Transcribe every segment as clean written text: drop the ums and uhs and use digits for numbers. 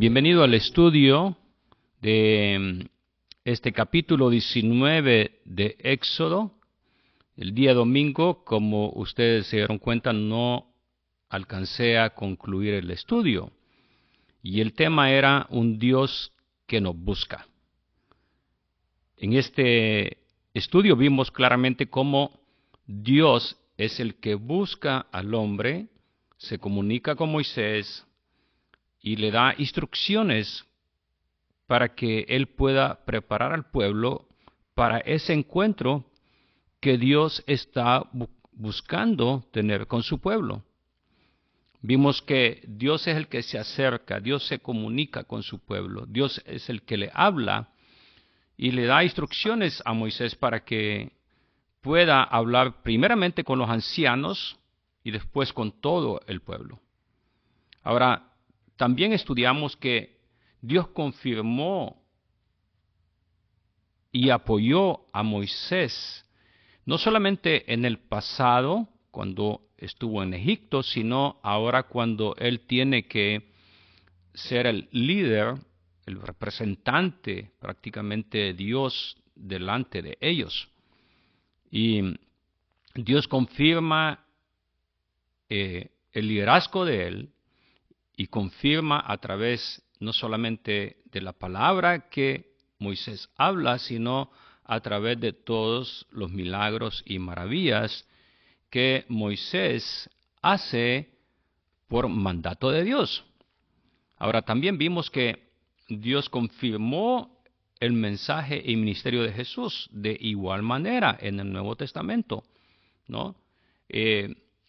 Bienvenido al estudio de este capítulo 19 de Éxodo. El día domingo, como ustedes se dieron cuenta, no alcancé a concluir el estudio. Y el tema era un Dios que nos busca. En este estudio vimos claramente cómo Dios es el que busca al hombre, se comunica con Moisés y le da instrucciones para que él pueda preparar al pueblo para ese encuentro que Dios está buscando tener con su pueblo. Vimos que Dios es el que se acerca, Dios se comunica con su pueblo, Dios es el que le habla y le da instrucciones a Moisés para que pueda hablar primeramente con los ancianos y después con todo el pueblo. Ahora, también estudiamos que Dios confirmó y apoyó a Moisés, no solamente en el pasado, cuando estuvo en Egipto, sino ahora cuando él tiene que ser el líder, el representante prácticamente de Dios delante de ellos. Y Dios confirma el liderazgo de él y confirma a través no solamente de la palabra que Moisés habla, sino a través de todos los milagros y maravillas que Moisés hace por mandato de Dios. Ahora, también vimos que Dios confirmó el mensaje y ministerio de Jesús de igual manera en el Nuevo Testamento, ¿no?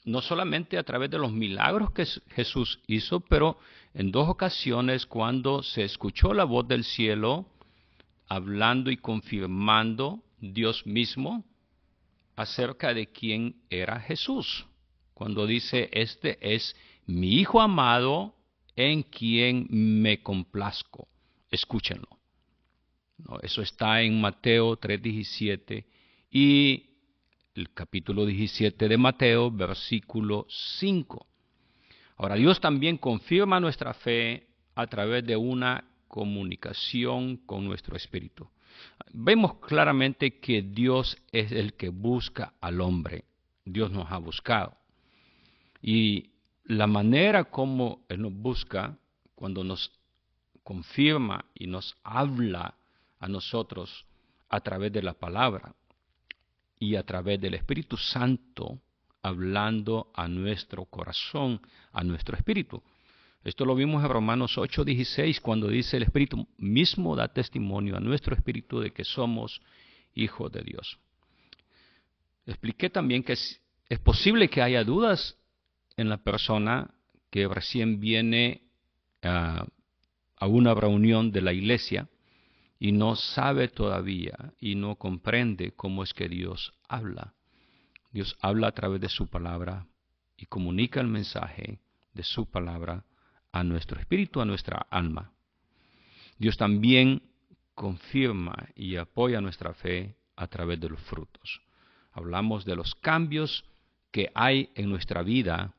No solamente a través de los milagros que Jesús hizo, pero en dos ocasiones cuando se escuchó la voz del cielo hablando y confirmando Dios mismo acerca de quién era Jesús. Cuando dice, este es mi Hijo amado en quien me complazco. Escúchenlo. ¿No? Eso está en Mateo 3:17 y el capítulo 17 de Mateo, versículo 5. Ahora, Dios también confirma nuestra fe a través de una comunicación con nuestro espíritu. Vemos claramente que Dios es el que busca al hombre. Dios nos ha buscado. Y la manera como Él nos busca, cuando nos confirma y nos habla a nosotros a través de la palabra y a través del Espíritu Santo, hablando a nuestro corazón, a nuestro espíritu. Esto lo vimos en Romanos 8:16, cuando dice el Espíritu mismo da testimonio a nuestro espíritu de que somos hijos de Dios. Expliqué también que es posible que haya dudas en la persona que recién viene a una reunión de la iglesia y no sabe todavía y no comprende cómo es que Dios habla. Dios habla a través de su palabra y comunica el mensaje de su palabra a nuestro espíritu, a nuestra alma. Dios también confirma y apoya nuestra fe a través de los frutos. Hablamos de los cambios que hay en nuestra vida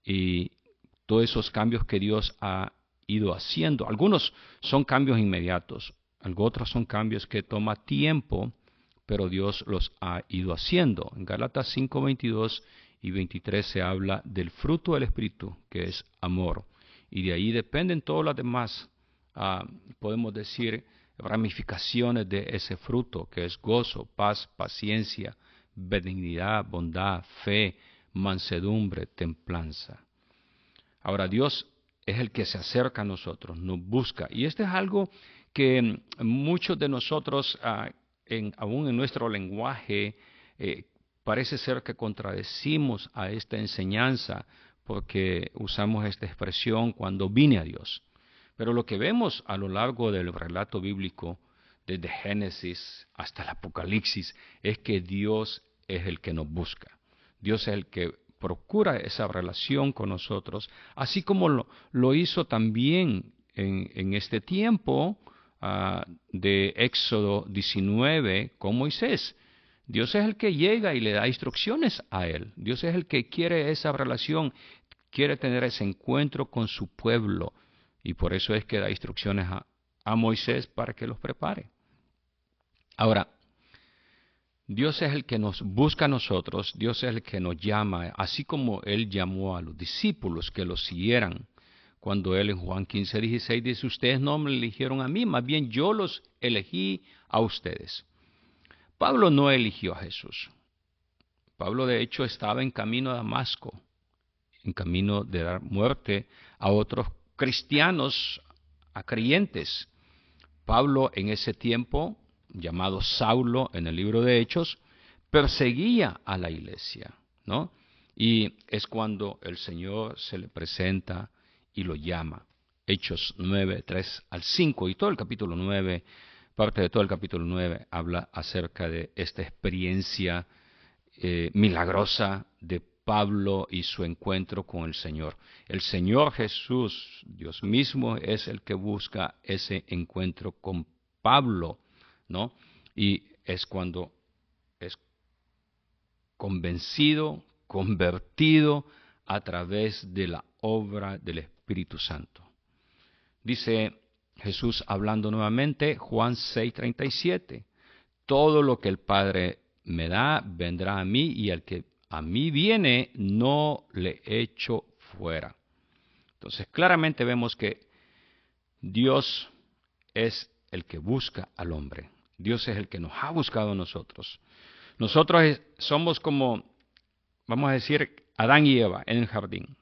y todos esos cambios que Dios ha ido haciendo. Algunos son cambios inmediatos, otros son cambios que toma tiempo, pero Dios los ha ido haciendo. En Gálatas 5:22 y 23 se habla del fruto del Espíritu, que es amor. Y de ahí dependen todas las demás, podemos decir, ramificaciones de ese fruto, que es gozo, paz, paciencia, benignidad, bondad, fe, mansedumbre, templanza. Ahora, Dios es el que se acerca a nosotros, nos busca. Y esto es algo que muchos de nosotros, aún en nuestro lenguaje, parece ser que contradecimos a esta enseñanza porque usamos esta expresión cuando vine a Dios. Pero lo que vemos a lo largo del relato bíblico, desde Génesis hasta el Apocalipsis, es que Dios es el que nos busca. Dios es el que procura esa relación con nosotros, así como lo hizo también en este tiempo de Éxodo 19 con Moisés. Dios es el que llega y le da instrucciones a él. Dios es el que quiere esa relación, quiere tener ese encuentro con su pueblo. Y por eso es que da instrucciones a Moisés para que los prepare. Ahora, Dios es el que nos busca a nosotros, Dios es el que nos llama, así como Él llamó a los discípulos que los siguieran. Cuando Él en Juan 15:16 dice, ustedes no me eligieron a mí, más bien yo los elegí a ustedes. Pablo no eligió a Jesús. Pablo de hecho estaba en camino a Damasco, en camino de dar muerte a otros cristianos, a creyentes. Pablo en ese tiempo, llamado Saulo en el libro de Hechos, perseguía a la iglesia, ¿no? Y es cuando el Señor se le presenta y lo llama. Hechos 9, 3 al 5 y todo el capítulo 9, parte de todo el capítulo 9 habla acerca de esta experiencia milagrosa de Pablo y su encuentro con el Señor. El Señor Jesús, Dios mismo, es el que busca ese encuentro con Pablo, ¿no? Y es cuando es convencido, convertido a través de la obra del Espíritu Santo. Dice Jesús hablando nuevamente, Juan 6:37, todo lo que el Padre me da, vendrá a mí, y el que a mí viene, no le echo fuera. Entonces, claramente vemos que Dios es el que busca al hombre. Dios es el que nos ha buscado a nosotros. Nosotros somos como, vamos a decir, Adán y Eva en el jardín.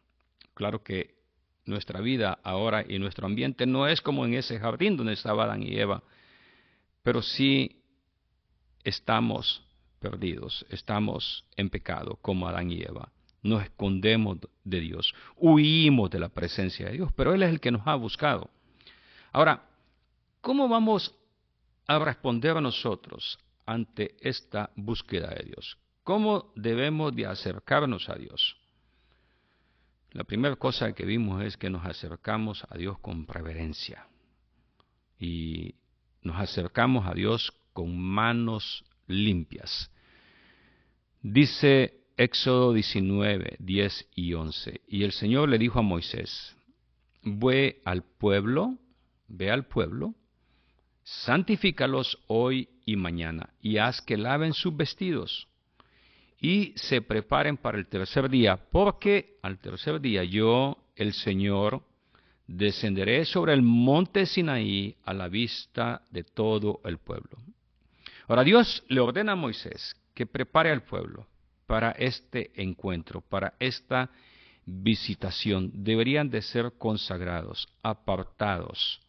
Claro que nuestra vida ahora y nuestro ambiente no es como en ese jardín donde estaba Adán y Eva, pero sí estamos perdidos, estamos en pecado como Adán y Eva. Nos escondemos de Dios, huimos de la presencia de Dios, pero Él es el que nos ha buscado. Ahora, ¿cómo vamos a responder a nosotros ante esta búsqueda de Dios? ¿Cómo debemos de acercarnos a Dios? La primera cosa que vimos es que nos acercamos a Dios con reverencia y nos acercamos a Dios con manos limpias. Dice Éxodo 19, 10 y 11, y el Señor le dijo a Moisés, ve al pueblo, santifícalos hoy y mañana, y haz que laven sus vestidos, y se preparen para el tercer día, porque al tercer día yo, el Señor, descenderé sobre el monte Sinaí a la vista de todo el pueblo. Ahora Dios le ordena a Moisés que prepare al pueblo para este encuentro, para esta visitación. Deberían de ser consagrados, apartados.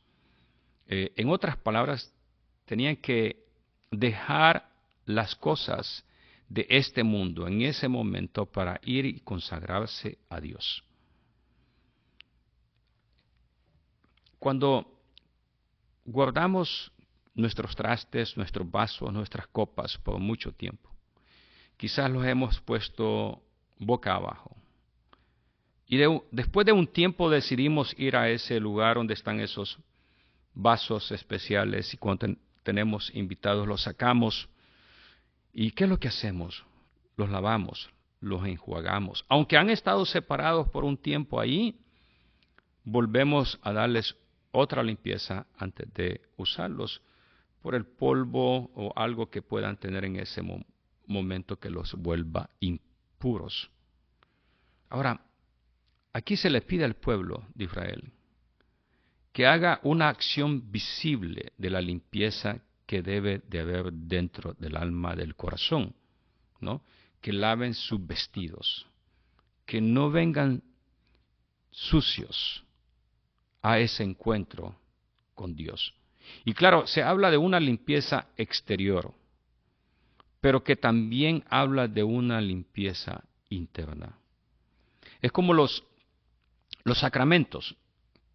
En otras palabras, tenían que dejar las cosas de este mundo en ese momento para ir y consagrarse a Dios. Cuando guardamos nuestros trastes, nuestros vasos, nuestras copas por mucho tiempo, quizás los hemos puesto boca abajo. Y después de un tiempo decidimos ir a ese lugar donde están esos vasos especiales y cuando tenemos invitados los sacamos. ¿Y qué es lo que hacemos? Los lavamos, los enjuagamos. Aunque han estado separados por un tiempo ahí, volvemos a darles otra limpieza antes de usarlos por el polvo o algo que puedan tener en ese momento que los vuelva impuros. Ahora, aquí se le pide al pueblo de Israel que haga una acción visible de la limpieza que debe de haber dentro del alma, del corazón, ¿no? Que laven sus vestidos, que no vengan sucios a ese encuentro con Dios. Y claro, se habla de una limpieza exterior, pero que también habla de una limpieza interna. Es como los sacramentos,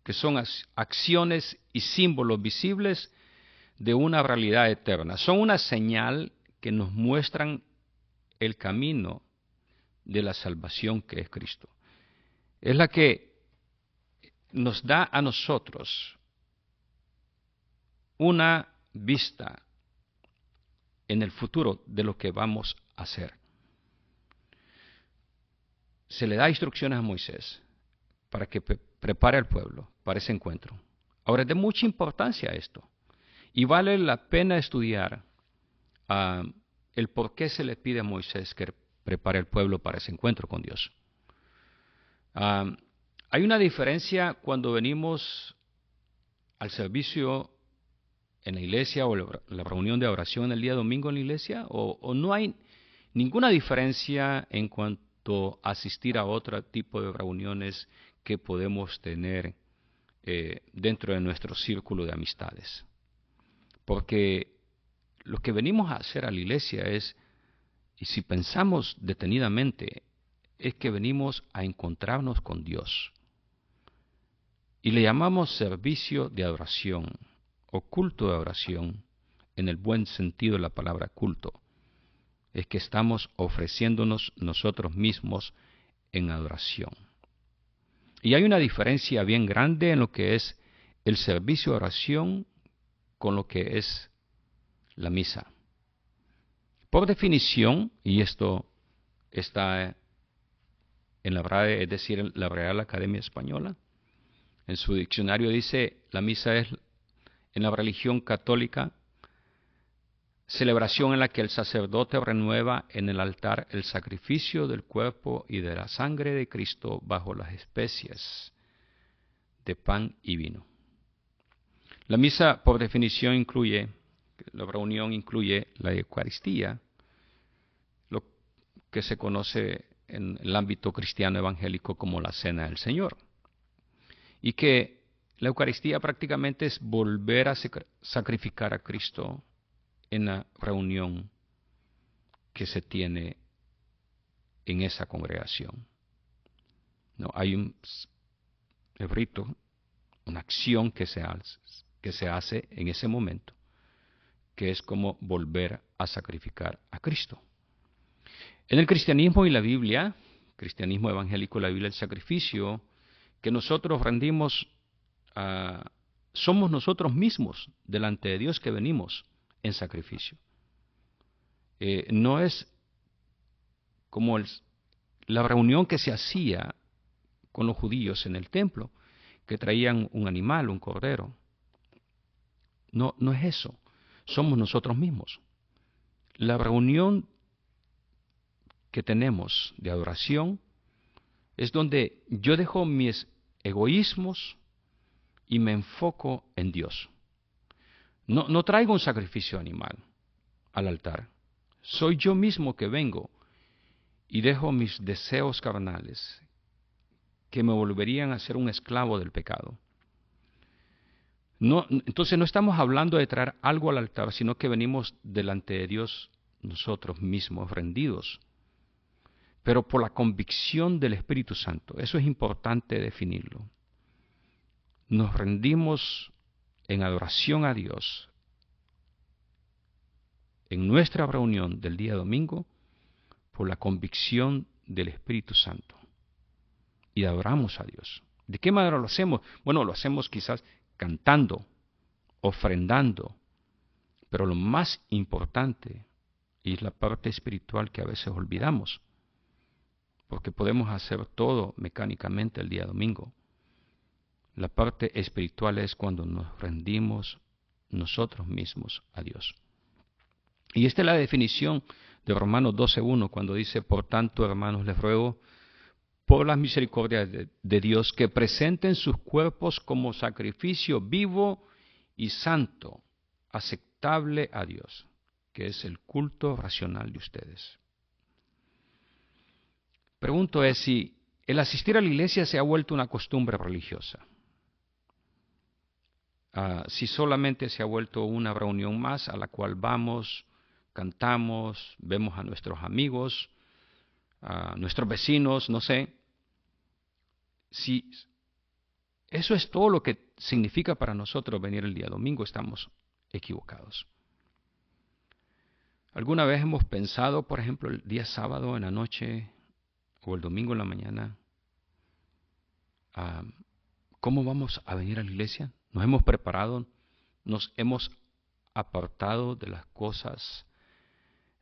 que son acciones y símbolos visibles de una realidad eterna. Son una señal que nos muestran el camino de la salvación que es Cristo. Es la que nos da a nosotros una vista en el futuro de lo que vamos a hacer. Se le da instrucciones a Moisés para que prepare al pueblo, para ese encuentro. Ahora, es de mucha importancia esto. Y vale la pena estudiar el por qué se le pide a Moisés que prepare al pueblo para ese encuentro con Dios. Hay una diferencia cuando venimos al servicio en la iglesia o la reunión de oración el día domingo en la iglesia, o no hay ninguna diferencia en cuanto a asistir a otro tipo de reuniones que podemos tener dentro de nuestro círculo de amistades. Porque lo que venimos a hacer a la iglesia es, y si pensamos detenidamente, es que venimos a encontrarnos con Dios. Y le llamamos servicio de adoración o culto de adoración en el buen sentido de la palabra culto. Es que estamos ofreciéndonos nosotros mismos en adoración. Y hay una diferencia bien grande en lo que es el servicio de oración con lo que es la misa. Por definición, y esto está en la RAE, es decir, en la Real Academia Española, en su diccionario dice, la misa es, en la religión católica, celebración en la que el sacerdote renueva en el altar el sacrificio del cuerpo y de la sangre de Cristo bajo las especies de pan y vino. La misa, por definición, la reunión incluye la Eucaristía, lo que se conoce en el ámbito cristiano evangélico como la Cena del Señor. Y que la Eucaristía prácticamente es volver a sacrificar a Cristo en la reunión que se tiene en esa congregación. No, hay un rito, una acción que se hace en ese momento, que es como volver a sacrificar a Cristo. En el cristianismo y la Biblia, cristianismo evangélico y la Biblia, el sacrificio que nosotros rendimos, somos nosotros mismos delante de Dios que venimos en sacrificio. No es como la reunión que se hacía con los judíos en el templo, que traían un animal, un cordero. No es eso. Somos nosotros mismos. La reunión que tenemos de adoración es donde yo dejo mis egoísmos y me enfoco en Dios. No traigo un sacrificio animal al altar. Soy yo mismo que vengo y dejo mis deseos carnales que me volverían a ser un esclavo del pecado. Entonces no estamos hablando de traer algo al altar, sino que venimos delante de Dios nosotros mismos, rendidos, pero por la convicción del Espíritu Santo. Eso es importante definirlo. Nos rendimos en adoración a Dios en nuestra reunión del día domingo por la convicción del Espíritu Santo y adoramos a Dios. ¿De qué manera lo hacemos? Bueno, lo hacemos quizás cantando, ofrendando, pero lo más importante es la parte espiritual que a veces olvidamos, porque podemos hacer todo mecánicamente el día domingo. La parte espiritual es cuando nos rendimos nosotros mismos a Dios. Y esta es la definición de Romanos 12:1, cuando dice, por tanto, hermanos, les ruego por las misericordias de Dios, que presenten sus cuerpos como sacrificio vivo y santo, aceptable a Dios, que es el culto racional de ustedes. Pregunto es si el asistir a la iglesia se ha vuelto una costumbre religiosa. Si solamente se ha vuelto una reunión más a la cual vamos, cantamos, vemos a nuestros amigos, a nuestros vecinos, no sé. Si eso es todo lo que significa para nosotros venir el día domingo, estamos equivocados. ¿Alguna vez hemos pensado, por ejemplo, el día sábado en la noche o el domingo en la mañana, cómo vamos a venir a la iglesia? Nos hemos preparado, nos hemos apartado de las cosas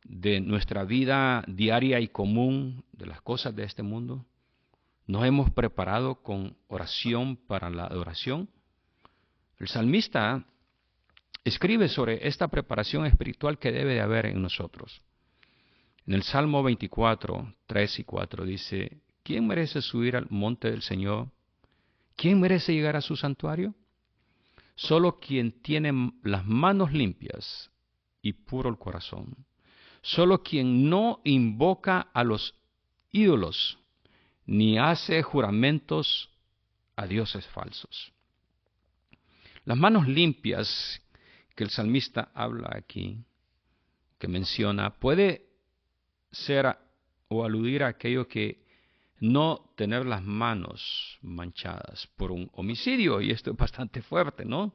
de nuestra vida diaria y común, de las cosas de este mundo. ¿Nos hemos preparado con oración para la adoración? El salmista escribe sobre esta preparación espiritual que debe de haber en nosotros. En el Salmo 24, 3 y 4 dice, ¿quién merece subir al monte del Señor? ¿Quién merece llegar a su santuario? Solo quien tiene las manos limpias y puro el corazón. Solo quien no invoca a los ídolos, ni hace juramentos a dioses falsos. Las manos limpias que el salmista habla aquí, que menciona, puede ser o aludir a aquello que no tener las manos manchadas por un homicidio, y esto es bastante fuerte, ¿no?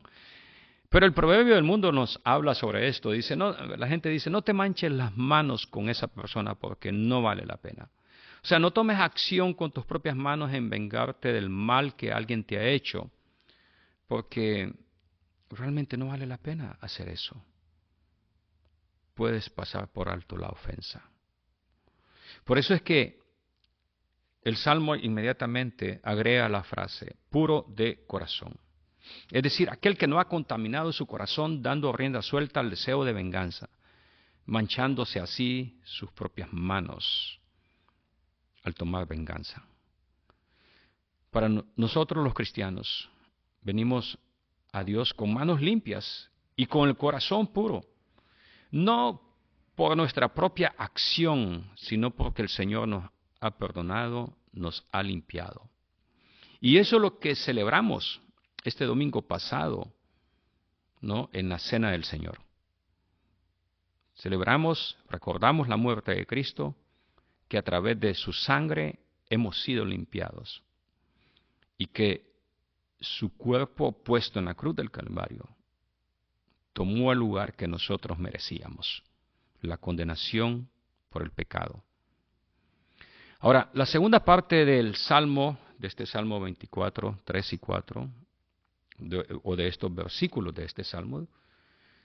Pero el proverbio del mundo nos habla sobre esto. Dice, no, la gente dice, no te manches las manos con esa persona porque no vale la pena. O sea, no tomes acción con tus propias manos en vengarte del mal que alguien te ha hecho, porque realmente no vale la pena hacer eso. Puedes pasar por alto la ofensa. Por eso es que el Salmo inmediatamente agrega la frase, puro de corazón. Es decir, aquel que no ha contaminado su corazón dando rienda suelta al deseo de venganza, manchándose así sus propias manos al tomar venganza. Para nosotros los cristianos, venimos a Dios con manos limpias y con el corazón puro, no por nuestra propia acción, sino porque el Señor nos ha perdonado, nos ha limpiado. Y eso es lo que celebramos este domingo pasado, ¿no? En la cena del Señor. Celebramos, recordamos la muerte de Cristo, que a través de su sangre hemos sido limpiados y que su cuerpo puesto en la cruz del Calvario tomó el lugar que nosotros merecíamos, la condenación por el pecado. Ahora, la segunda parte del Salmo, de este Salmo 24, 3 y 4, o de estos versículos de este Salmo,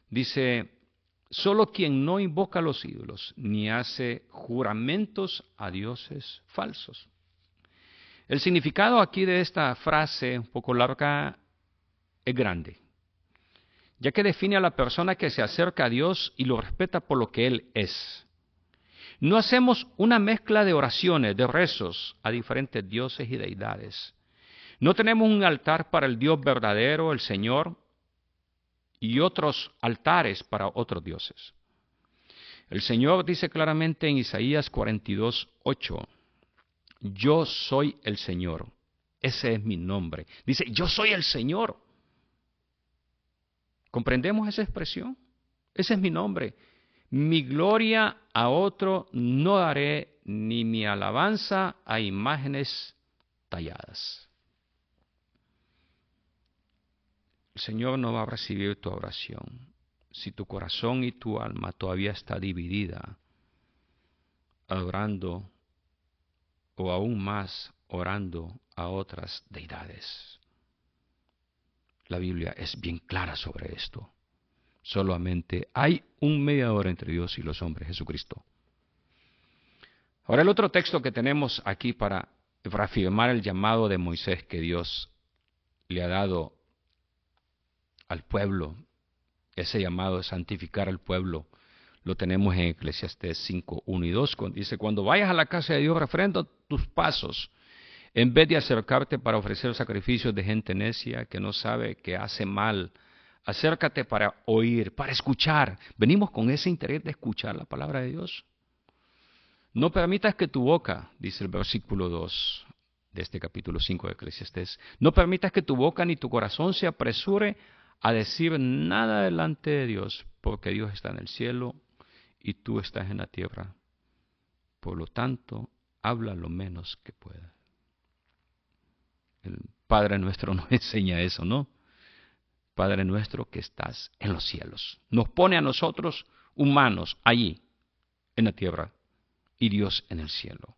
dice, solo quien no invoca a los ídolos, ni hace juramentos a dioses falsos. El significado aquí de esta frase, un poco larga, es grande, ya que define a la persona que se acerca a Dios y lo respeta por lo que Él es. No hacemos una mezcla de oraciones, de rezos a diferentes dioses y deidades. No tenemos un altar para el Dios verdadero, el Señor, y otros altares para otros dioses. El Señor dice claramente en Isaías 42, 8, yo soy el Señor, ese es mi nombre. Dice, yo soy el Señor. ¿Comprendemos esa expresión? Ese es mi nombre. Mi gloria a otro no daré, ni mi alabanza a imágenes talladas. El Señor no va a recibir tu oración si tu corazón y tu alma todavía está dividida, adorando o aún más orando a otras deidades. La Biblia es bien clara sobre esto. Solamente hay un mediador entre Dios y los hombres, Jesucristo. Ahora el otro texto que tenemos aquí para afirmar el llamado de Moisés que Dios le ha dado al pueblo, ese llamado de santificar al pueblo, lo tenemos en Eclesiastés 5, 1 y 2, dice, cuando vayas a la casa de Dios, refrenda tus pasos, en vez de acercarte para ofrecer sacrificios de gente necia que no sabe que hace mal, acércate para oír, para escuchar. Venimos con ese interés de escuchar la palabra de Dios. No permitas que tu boca, dice el versículo 2 de este capítulo 5 de Eclesiastés, no permitas que tu boca ni tu corazón se apresure a decir nada delante de Dios, porque Dios está en el cielo y tú estás en la tierra. Por lo tanto, habla lo menos que puedas. El Padre nuestro nos enseña eso, ¿no? Padre nuestro que estás en los cielos. Nos pone a nosotros humanos allí, en la tierra, y Dios en el cielo.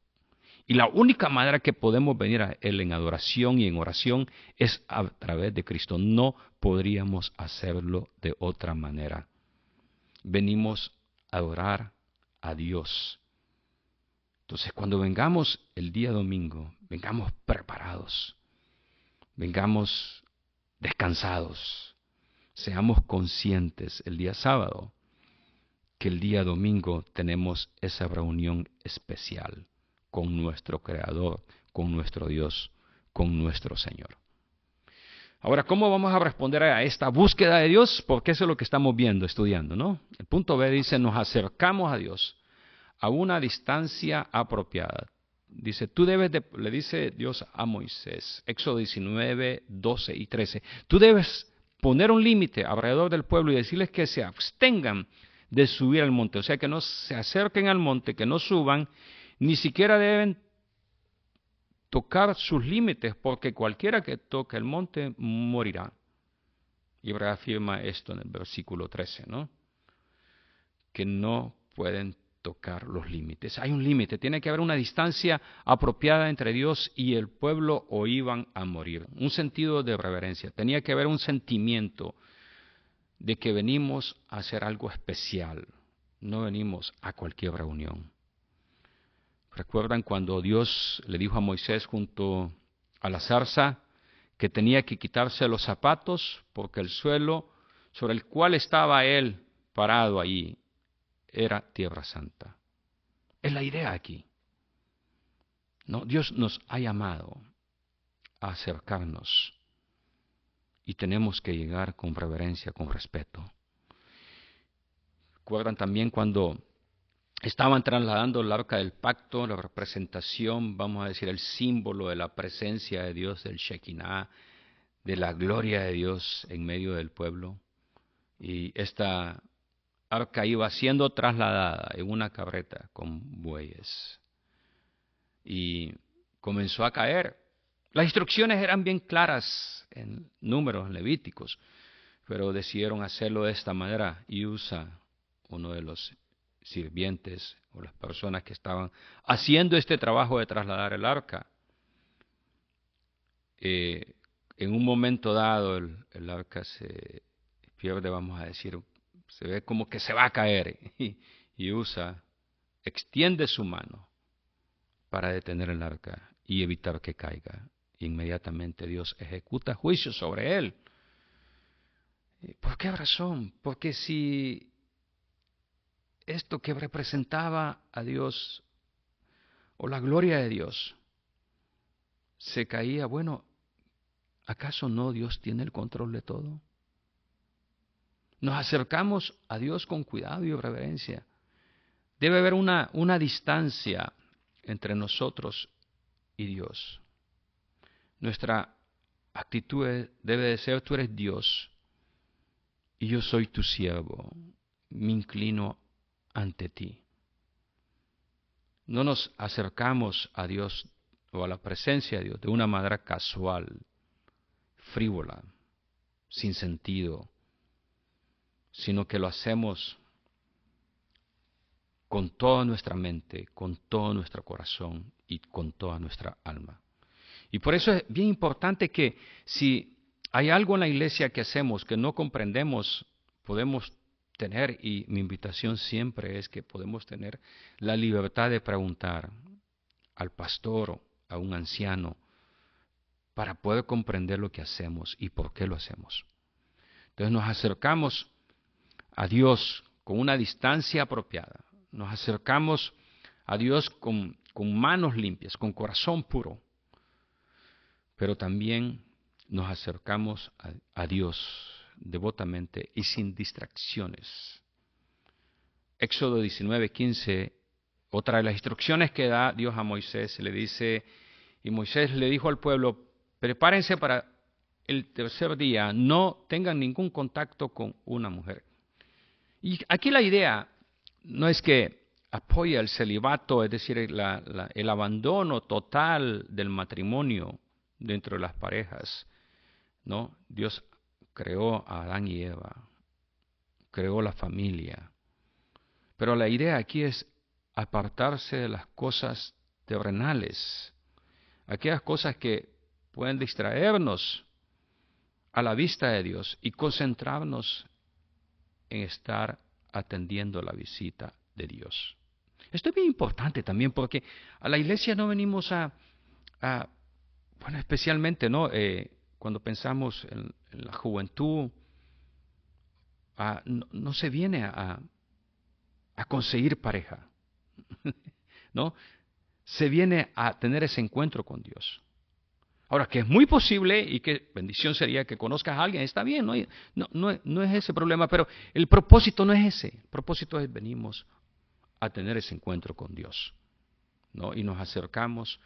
Y la única manera que podemos venir a Él en adoración y en oración es a través de Cristo. No podríamos hacerlo de otra manera. Venimos a adorar a Dios. Entonces, cuando vengamos el día domingo, vengamos preparados, vengamos descansados, seamos conscientes el día sábado que el día domingo tenemos esa reunión especial con nuestro Creador, con nuestro Dios, con nuestro Señor. Ahora, ¿cómo vamos a responder a esta búsqueda de Dios? Porque eso es lo que estamos viendo, estudiando, ¿no? El punto B dice, nos acercamos a Dios a una distancia apropiada. Dice, le dice Dios a Moisés, Éxodo 19, 12 y 13, tú debes poner un límite alrededor del pueblo y decirles que se abstengan de subir al monte, o sea, que no se acerquen al monte, que no suban, ni siquiera deben tocar sus límites, porque cualquiera que toque el monte morirá. Y reafirma esto en el versículo 13, ¿no? Que no pueden tocar los límites. Hay un límite, tiene que haber una distancia apropiada entre Dios y el pueblo o iban a morir. Un sentido de reverencia, tenía que haber un sentimiento de que venimos a hacer algo especial, no venimos a cualquier reunión. ¿Recuerdan cuando Dios le dijo a Moisés junto a la zarza que tenía que quitarse los zapatos porque el suelo sobre el cual estaba él parado allí era tierra santa? Es la idea aquí. No, Dios nos ha llamado a acercarnos y tenemos que llegar con reverencia, con respeto. ¿Recuerdan también cuando estaban trasladando el arca del pacto, la representación, vamos a decir, el símbolo de la presencia de Dios, del Shekinah, de la gloria de Dios en medio del pueblo? Y esta arca iba siendo trasladada en una carreta con bueyes. Y comenzó a caer. Las instrucciones eran bien claras en Números, Levíticos, pero decidieron hacerlo de esta manera. Y Usa, uno de los sirvientes o las personas que estaban haciendo este trabajo de trasladar el arca, en un momento dado el arca se pierde, vamos a decir, se ve como que se va a caer, y Usa extiende su mano para detener el arca y evitar que caiga. Inmediatamente Dios ejecuta juicio sobre él. ¿Por qué razón? Porque si esto que representaba a Dios o la gloria de Dios se caía, bueno, ¿acaso no Dios tiene el control de todo? Nos acercamos a Dios con cuidado y reverencia. Debe haber una distancia entre nosotros y Dios. Nuestra actitud debe de ser, tú eres Dios y yo soy tu siervo, me inclino ante ti. No nos acercamos a Dios o a la presencia de Dios de una manera casual, frívola, sin sentido, sino que lo hacemos con toda nuestra mente, con todo nuestro corazón y con toda nuestra alma. Y por eso es bien importante que si hay algo en la iglesia que hacemos que no comprendemos, podemos tener, y mi invitación siempre es que podemos tener la libertad de preguntar al pastor o a un anciano para poder comprender lo que hacemos y por qué lo hacemos. Entonces nos acercamos a Dios con una distancia apropiada. Nos acercamos a Dios con manos limpias, con corazón puro. Pero también nos acercamos a Dios devotamente y sin distracciones. Éxodo 19:15, otra de las instrucciones que da Dios a Moisés, le dice, y Moisés le dijo al pueblo, prepárense para el tercer día, no tengan ningún contacto con una mujer. Y aquí la idea no es que apoya el celibato, es decir, el abandono total del matrimonio dentro de las parejas, ¿no? Dios creó a Adán y Eva, creó la familia, pero la idea aquí es apartarse de las cosas terrenales, aquellas cosas que pueden distraernos a la vista de Dios y concentrarnos en estar atendiendo la visita de Dios. Esto es bien importante también porque a la iglesia no venimos a Ah, bueno, especialmente, ¿no? Cuando pensamos en la juventud, no se viene a conseguir pareja, ¿no? Se viene a tener ese encuentro con Dios. Ahora, que es muy posible y que bendición sería que conozcas a alguien, está bien, no es ese problema, pero el propósito no es ese. El propósito es venimos a tener ese encuentro con Dios, ¿no? Y nos acercamos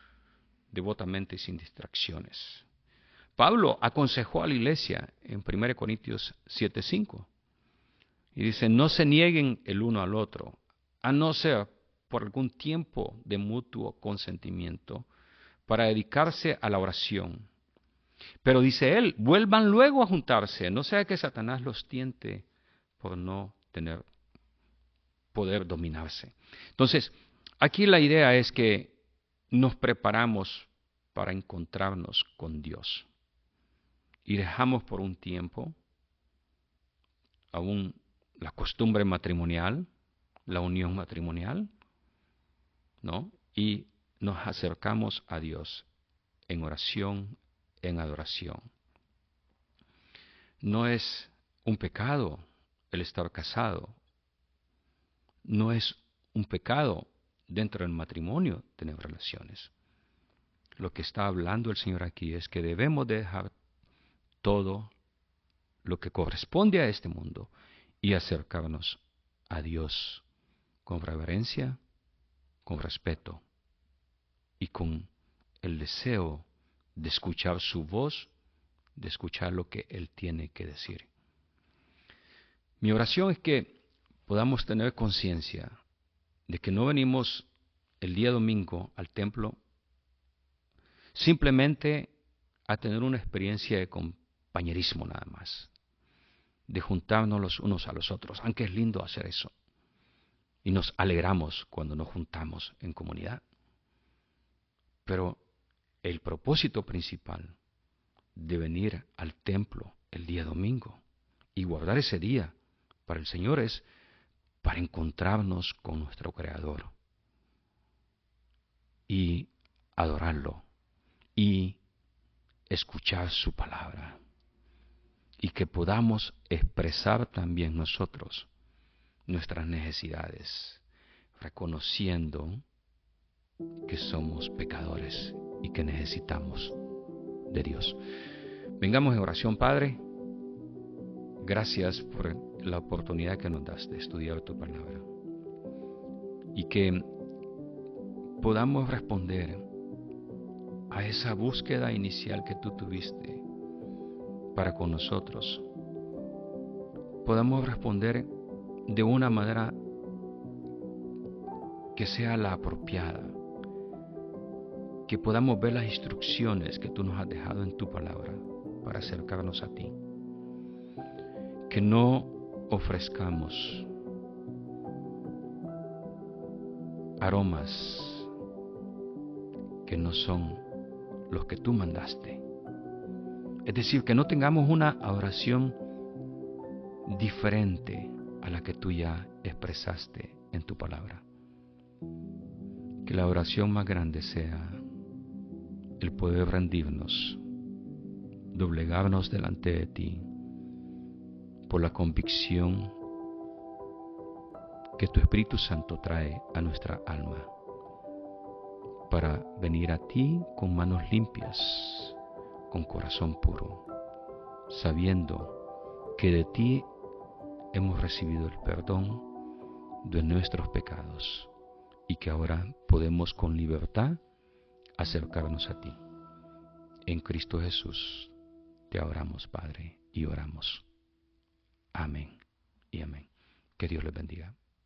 devotamente y sin distracciones. Pablo aconsejó a la iglesia en 1 Corintios 7:5 y dice, no se nieguen el uno al otro, a no ser por algún tiempo de mutuo consentimiento para dedicarse a la oración. Pero dice él, vuelvan luego a juntarse, no sea que Satanás los tiente por no tener poder dominarse. Entonces, aquí la idea es que nos preparamos para encontrarnos con Dios y dejamos por un tiempo aún la costumbre matrimonial, la unión matrimonial, ¿no? Y nos acercamos a Dios en oración, en adoración. No es un pecado el estar casado. No es un pecado dentro del matrimonio tener relaciones. Lo que está hablando el Señor aquí es que debemos dejar todo lo que corresponde a este mundo y acercarnos a Dios con reverencia, con respeto y con el deseo de escuchar su voz, de escuchar lo que Él tiene que decir. Mi oración es que podamos tener conciencia de que no venimos el día domingo al templo simplemente a tener una experiencia de compañerismo nada más, de juntarnos los unos a los otros, aunque es lindo hacer eso. Y nos alegramos cuando nos juntamos en comunidad. Pero el propósito principal de venir al templo el día domingo y guardar ese día para el Señor es para encontrarnos con nuestro Creador y adorarlo y escuchar su palabra y que podamos expresar también nosotros nuestras necesidades, reconociendo que somos pecadores y que necesitamos de Dios. Vengamos en oración, Padre. Gracias por la oportunidad que nos das de estudiar tu palabra y que podamos responder a esa búsqueda inicial que tú tuviste para con nosotros. Podamos responder de una manera que sea la apropiada, que podamos ver las instrucciones que tú nos has dejado en tu palabra para acercarnos a ti, que no ofrezcamos aromas que no son los que tú mandaste. Es decir, que no tengamos una adoración diferente a la que tú ya expresaste en tu palabra. Que la oración más grande sea el poder rendirnos, doblegarnos delante de ti por la convicción que tu Espíritu Santo trae a nuestra alma para venir a ti con manos limpias, con corazón puro, sabiendo que de ti hemos recibido el perdón de nuestros pecados y que ahora podemos con libertad acercarnos a ti. En Cristo Jesús te adoramos, Padre, y oramos. Amén y amén. Que Dios les bendiga.